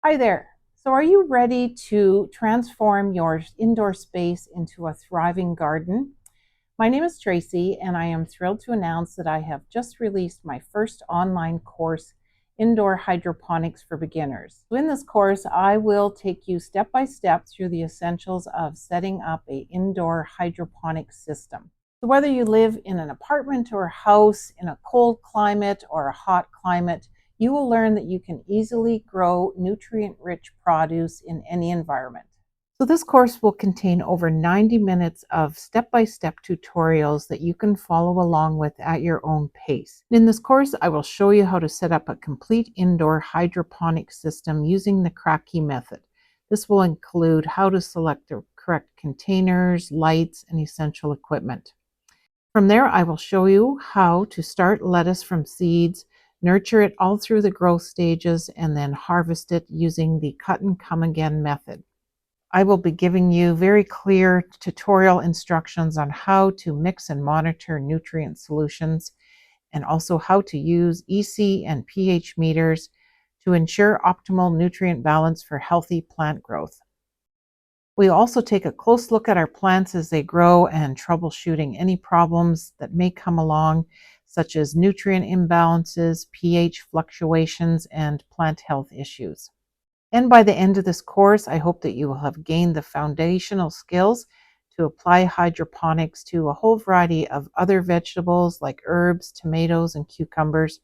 Hi there. So are you ready to transform your indoor space into a thriving garden? My name is Tracy, and I am thrilled to announce that I have just released my first online course, Indoor Hydroponics for Beginners. So in this course, I will take you step by step through the essentials of setting up an indoor hydroponic system. So whether you live in an apartment or a house, in a cold climate or a hot climate, you will learn that you can easily grow nutrient-rich produce in any environment. So this course will contain over 90 minutes of step-by-step tutorials that you can follow along with at your own pace. In this course, I will show you how to set up a complete indoor hydroponic system using the CRUSH method. This will include how to select the correct containers, lights, and essential equipment. From there, I will show you how to start lettuce from seeds, nurture it all through the growth stages, and then harvest it using the cut and come again method. I will be giving you very clear tutorial instructions on how to mix and monitor nutrient solutions, and also how to use EC and pH meters to ensure optimal nutrient balance for healthy plant growth. We also take a close look at our plants as they grow and troubleshooting any problems that may come along, such as nutrient imbalances, pH fluctuations, and plant health issues. And by the end of this course, I hope that you will have gained the foundational skills to apply hydroponics to a whole variety of other vegetables like herbs, tomatoes, and cucumbers,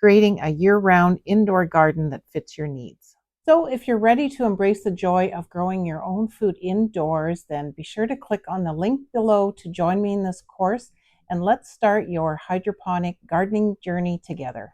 creating a year-round indoor garden that fits your needs. So if you're ready to embrace the joy of growing your own food indoors, then be sure to click on the link below to join me in this course, and let's start your hydroponic gardening journey together.